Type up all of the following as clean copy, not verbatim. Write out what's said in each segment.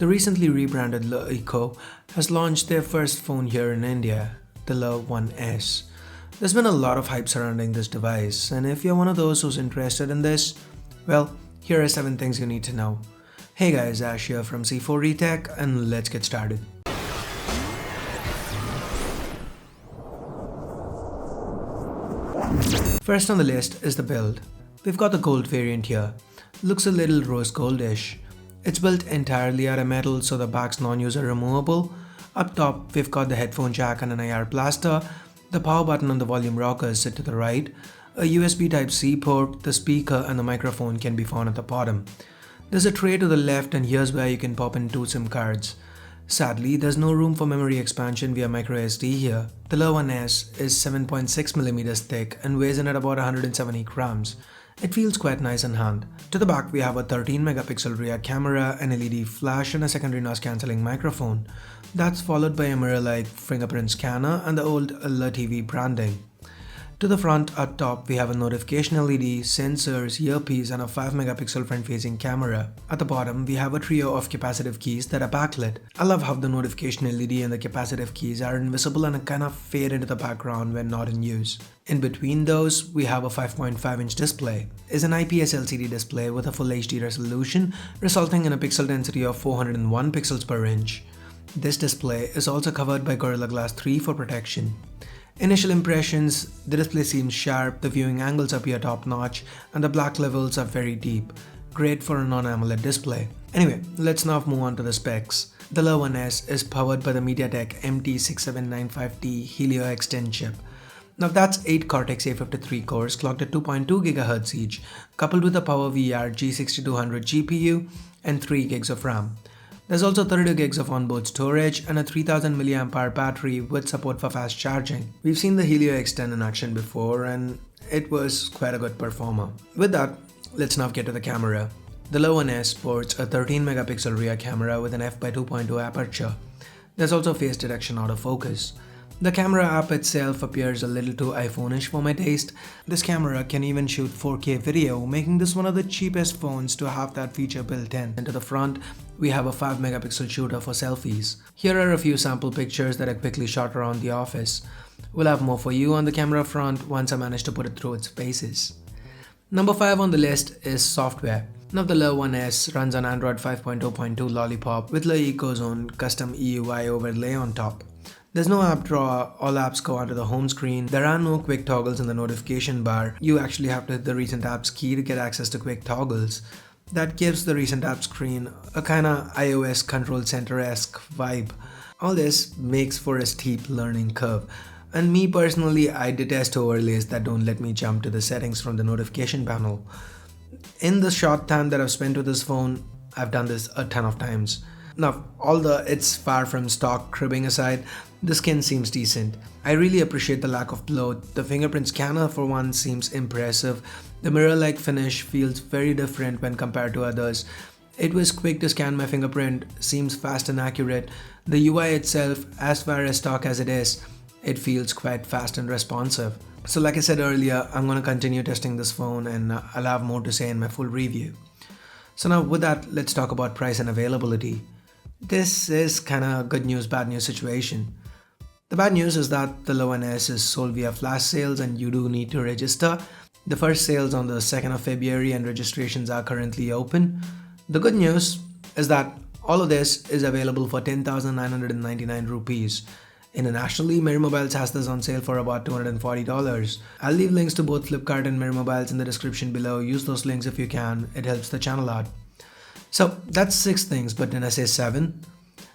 The recently rebranded LeEco has launched their first phone here in India, the Le1S. There's been a lot of hype surrounding this device, and if you're one of those who's interested in this, well, here are 7 things you need to know. Hey guys, Ash here from C4Retech, and let's get started. First on the list is the build. We've got the gold variant here. Looks a little rose goldish. It's built entirely out of metal, so the back's non-user removable. Up top, we've got the headphone jack and an IR blaster. The power button and the volume rockers sit to the right. A USB Type-C port, the speaker and the microphone can be found at the bottom. There's a tray to the left, and here's where you can pop in 2 SIM cards. Sadly, there's no room for memory expansion via microSD here. The Le1S is 7.6mm thick and weighs in at about 170 grams. It feels quite nice in hand. To the back we have a 13-megapixel rear camera, an LED flash and a secondary noise cancelling microphone. That's followed by a mirror-like fingerprint scanner and the old LeTV branding. To the front, at top, we have a notification LED, sensors, earpiece and a 5-megapixel front-facing camera. At the bottom, we have a trio of capacitive keys that are backlit. I love how the notification LED and the capacitive keys are invisible and kind of fade into the background when not in use. In between those, we have a 5.5-inch display. It's an IPS LCD display with a full HD resolution, resulting in a pixel density of 401 pixels per inch. This display is also covered by Gorilla Glass 3 for protection. Initial impressions, the display seems sharp, the viewing angles appear top-notch, and the black levels are very deep. Great for a non-AMOLED display. Anyway, let's now move on to the specs. The Le1S is powered by the MediaTek MT6795T Helio X10 chip. Now that's 8 Cortex-A53 cores clocked at 2.2 GHz each, coupled with a PowerVR G6200 GPU and 3 GB of RAM. There's also 32 GB of onboard storage and a 3000 mAh battery with support for fast charging. We've seen the Helio X10 in action before and it was quite a good performer. With that, let's now get to the camera. The Le1S sports a 13-megapixel rear camera with an f/2.2 aperture. There's also face detection autofocus. The camera app itself appears a little too iPhone-ish for my taste. This camera can even shoot 4K video, making this one of the cheapest phones to have that feature built in. And to the front, we have a 5-megapixel shooter for selfies. Here are a few sample pictures that I quickly shot around the office. We'll have more for you on the camera front once I manage to put it through its paces. Number 5 on the list is software. Now the Le1S runs on Android 5.0.2 Lollipop with LeEco's own custom EUI overlay on top. There's no app drawer, all apps go onto the home screen, there are no quick toggles in the notification bar, you actually have to hit the recent apps key to get access to quick toggles. That gives the recent app screen a kinda iOS control center-esque vibe. All this makes for a steep learning curve. And me personally, I detest overlays that don't let me jump to the settings from the notification panel. In the short time that I've spent with this phone, I've done this a ton of times. Now, although it's far from stock cribbing aside, the skin seems decent. I really appreciate the lack of bloat. The fingerprint scanner for one seems impressive. The mirror-like finish feels very different when compared to others. It was quick to scan my fingerprint, seems fast and accurate. The UI itself, as far as stock as it is, it feels quite fast and responsive. So like I said earlier, I'm going to continue testing this phone and I'll have more to say in my full review. So now with that, let's talk about price and availability. This is kinda a good news, bad news situation. The bad news is that the Le1S is sold via flash sales and you do need to register. The first sales on the 2nd of February and registrations are currently open. The good news is that all of this is available for 10,999 rupees. Internationally, Mirror Mobiles has this on sale for about $240. I'll leave links to both Flipkart and Mirror Mobiles in the description below. Use those links if you can, it helps the channel out. So that's 6 things, but did I say 7?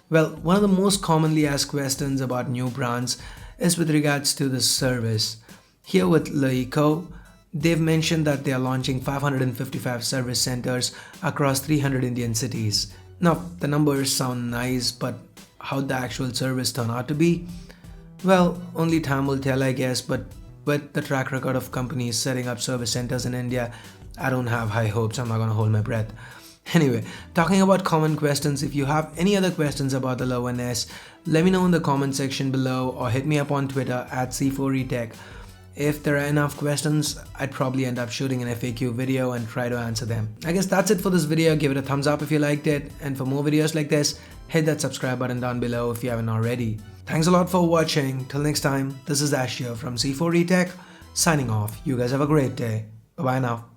Well, one of the most commonly asked questions about new brands is with regards to the service. Here with LeEco, they've mentioned that they are launching 555 service centers across 300 Indian cities. Now, the numbers sound nice, but how'd the actual service turn out to be? Well, only time will tell, I guess, but with the track record of companies setting up service centers in India, I don't have high hopes. I'm not gonna hold my breath. Anyway, talking about common questions, if you have any other questions about the Le1S, let me know in the comment section below or hit me up on Twitter at C4Retech. If there are enough questions, I'd probably end up shooting an FAQ video and try to answer them. I guess that's it for this video. Give it a thumbs up if you liked it, and for more videos like this, hit that subscribe button down below if you haven't already. Thanks a lot for watching. Till next time, this is Ash here from C4 Retech, signing off. You guys have a great day. Bye bye now.